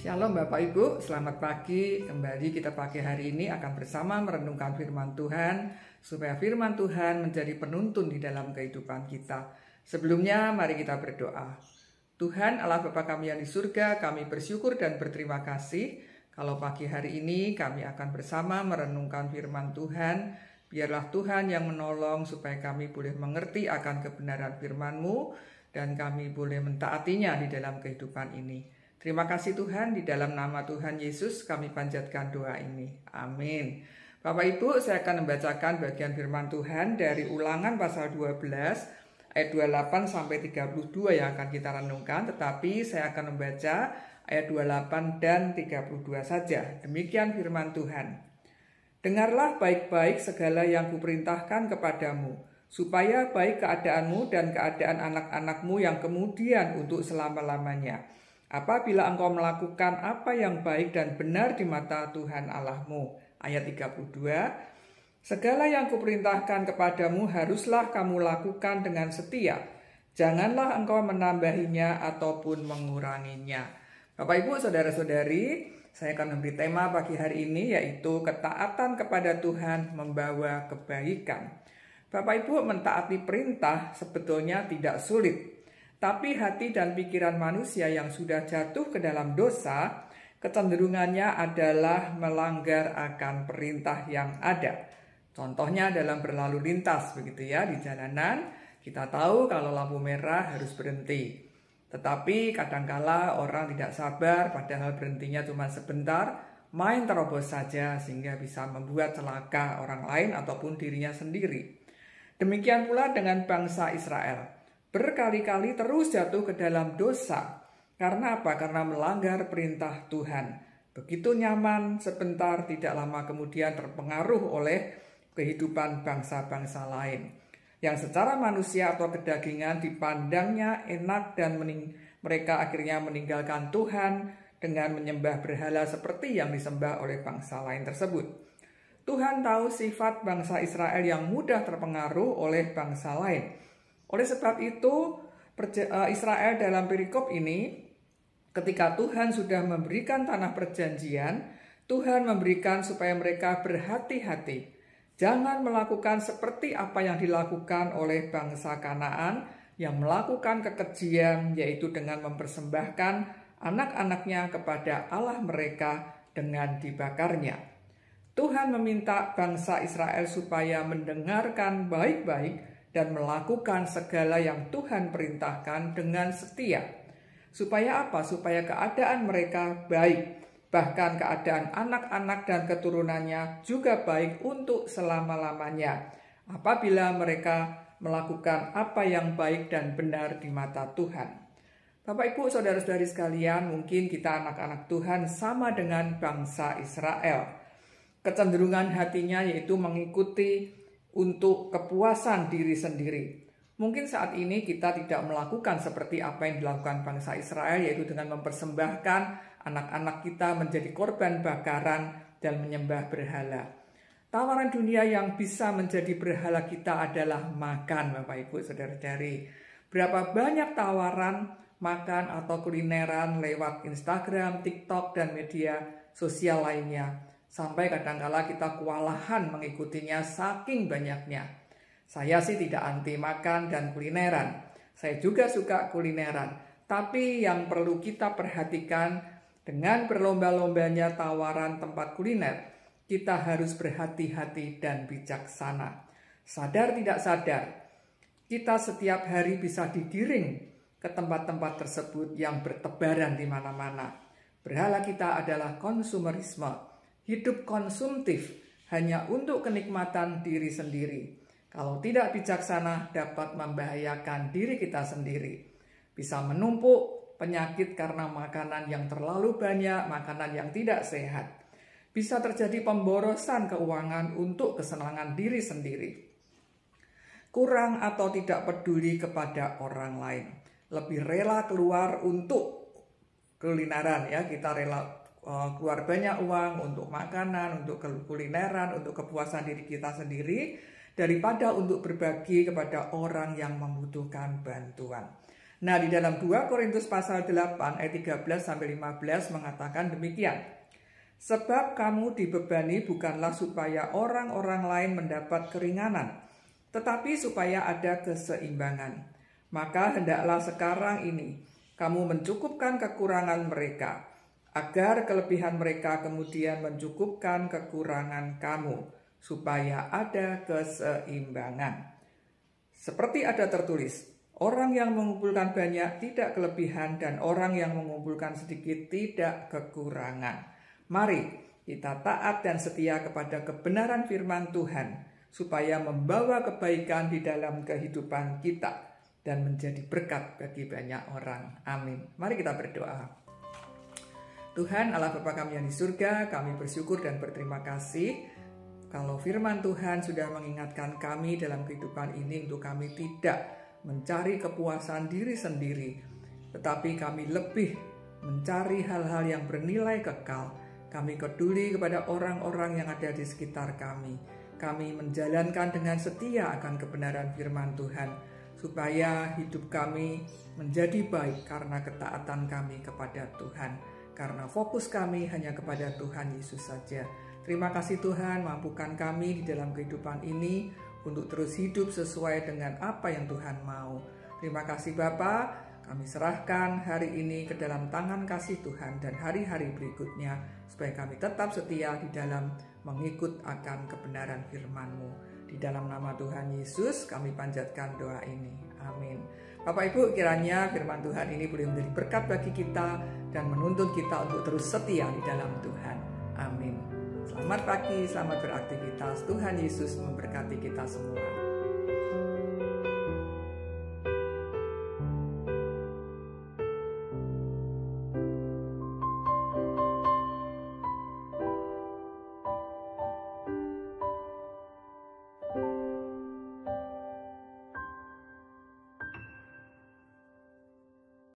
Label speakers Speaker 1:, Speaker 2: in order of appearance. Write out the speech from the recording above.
Speaker 1: Shalom Bapak Ibu, selamat pagi. Kembali kita pagi hari ini akan bersama merenungkan firman Tuhan, supaya firman Tuhan menjadi penuntun di dalam kehidupan kita. Sebelumnya mari kita berdoa. Tuhan Allah Bapa kami yang di surga, kami bersyukur dan berterima kasih kalau pagi hari ini kami akan bersama merenungkan firman Tuhan. Biarlah Tuhan yang menolong supaya kami boleh mengerti akan kebenaran firman-Mu dan kami boleh mentaatinya di dalam kehidupan ini. Terima kasih Tuhan, di dalam nama Tuhan Yesus kami panjatkan doa ini. Amin. Bapak Ibu, saya akan membacakan bagian firman Tuhan dari Ulangan pasal 12 ayat 28 sampai 32 yang akan kita renungkan, tetapi saya akan membaca ayat 28 dan 32 saja. Demikian firman Tuhan. Dengarlah baik-baik segala yang kuperintahkan kepadamu, supaya baik keadaanmu dan keadaan anak-anakmu yang kemudian untuk selama-lamanya. Apabila engkau melakukan apa yang baik dan benar di mata Tuhan Allahmu. Ayat 32. Segala yang kuperintahkan kepadamu haruslah kamu lakukan dengan setia. Janganlah engkau menambahinya ataupun menguranginya. Bapak Ibu, saudara-saudari, saya akan memberi tema pagi hari ini yaitu ketaatan kepada Tuhan membawa kebaikan. Bapak Ibu, mentaati perintah sebetulnya tidak sulit. Tapi hati dan pikiran manusia yang sudah jatuh ke dalam dosa, kecenderungannya adalah melanggar akan perintah yang ada. Contohnya dalam berlalu lintas, begitu ya, di jalanan, kita tahu kalau lampu merah harus berhenti. Tetapi kadangkala orang tidak sabar, padahal berhentinya cuma sebentar, main terobos saja sehingga bisa membuat celaka orang lain ataupun dirinya sendiri. Demikian pula dengan bangsa Israel. Berkali-kali terus jatuh ke dalam dosa. Karena apa? Karena melanggar perintah Tuhan. Begitu nyaman, sebentar tidak lama kemudian terpengaruh oleh kehidupan bangsa-bangsa lain. Yang secara manusia atau kedagingan dipandangnya enak dan mereka akhirnya meninggalkan Tuhan dengan menyembah berhala seperti yang disembah oleh bangsa lain tersebut. Tuhan tahu sifat bangsa Israel yang mudah terpengaruh oleh bangsa lain. Oleh sebab itu, Israel dalam perikop ini, ketika Tuhan sudah memberikan tanah perjanjian, Tuhan memberikan supaya mereka berhati-hati. Jangan melakukan seperti apa yang dilakukan oleh bangsa Kanaan yang melakukan kekejian, yaitu dengan mempersembahkan anak-anaknya kepada Allah mereka dengan dibakarnya. Tuhan meminta bangsa Israel supaya mendengarkan baik-baik dan melakukan segala yang Tuhan perintahkan dengan setia. Supaya apa? Supaya keadaan mereka baik. Bahkan keadaan anak-anak dan keturunannya juga baik untuk selama-lamanya. Apabila mereka melakukan apa yang baik dan benar di mata Tuhan. Bapak Ibu, saudara-saudari sekalian, mungkin kita anak-anak Tuhan sama dengan bangsa Israel. Kecenderungan hatinya yaitu mengikuti untuk kepuasan diri sendiri. Mungkin saat ini kita tidak melakukan seperti apa yang dilakukan bangsa Israel, yaitu dengan mempersembahkan anak-anak kita menjadi korban bakaran dan menyembah berhala. Tawaran dunia yang bisa menjadi berhala kita adalah makan, Bapak Ibu, saudara-saudari. Berapa banyak tawaran makan atau kulineran lewat Instagram, TikTok, dan media sosial lainnya. Sampai kadangkala kita kewalahan mengikutinya saking banyaknya. Saya sih tidak anti makan dan kulineran. Saya juga suka kulineran. Tapi yang perlu kita perhatikan dengan berlomba-lombanya tawaran tempat kuliner, kita harus berhati-hati dan bijaksana. Sadar tidak sadar, kita setiap hari bisa digiring ke tempat-tempat tersebut yang bertebaran di mana-mana. Berhala kita adalah konsumerisme. Hidup konsumtif hanya untuk kenikmatan diri sendiri. Kalau tidak bijaksana dapat membahayakan diri kita sendiri. Bisa menumpuk penyakit karena makanan yang terlalu banyak, makanan yang tidak sehat. Bisa terjadi pemborosan keuangan untuk kesenangan diri sendiri. Kurang atau tidak peduli kepada orang lain. Lebih rela keluar untuk kulineran, ya, kita rela keluar banyak uang untuk makanan, untuk kulineran, untuk kepuasan diri kita sendiri, daripada untuk berbagi kepada orang yang membutuhkan bantuan. Nah, di dalam 2 Korintus pasal 8 ayat 13-15 mengatakan demikian. Sebab kamu dibebani bukanlah supaya orang-orang lain mendapat keringanan, tetapi supaya ada keseimbangan. Maka hendaklah sekarang ini kamu mencukupkan kekurangan mereka, agar kelebihan mereka kemudian mencukupkan kekurangan kamu, supaya ada keseimbangan. Seperti ada tertulis, orang yang mengumpulkan banyak tidak kelebihan, dan orang yang mengumpulkan sedikit tidak kekurangan. Mari kita taat dan setia kepada kebenaran firman Tuhan, supaya membawa kebaikan di dalam kehidupan kita dan menjadi berkat bagi banyak orang. Amin. Mari kita berdoa. Tuhan Allah Bapa kami yang di surga, kami bersyukur dan berterima kasih kalau firman Tuhan sudah mengingatkan kami dalam kehidupan ini untuk kami tidak mencari kepuasan diri sendiri, tetapi kami lebih mencari hal-hal yang bernilai kekal. Kami peduli kepada orang-orang yang ada di sekitar kami. Kami menjalankan dengan setia akan kebenaran firman Tuhan, supaya hidup kami menjadi baik karena ketaatan kami kepada Tuhan. Karena fokus kami hanya kepada Tuhan Yesus saja. Terima kasih Tuhan, mampukan kami di dalam kehidupan ini untuk terus hidup sesuai dengan apa yang Tuhan mau. Terima kasih Bapa, kami serahkan hari ini ke dalam tangan kasih Tuhan dan hari-hari berikutnya, supaya kami tetap setia di dalam mengikut akan kebenaran firman-Mu. Di dalam nama Tuhan Yesus kami panjatkan doa ini. Amin. Bapak Ibu, kiranya firman Tuhan ini boleh menjadi berkat bagi kita dan menuntun kita untuk terus setia di dalam Tuhan. Amin. Selamat pagi, selamat beraktivitas. Tuhan Yesus memberkati kita semua.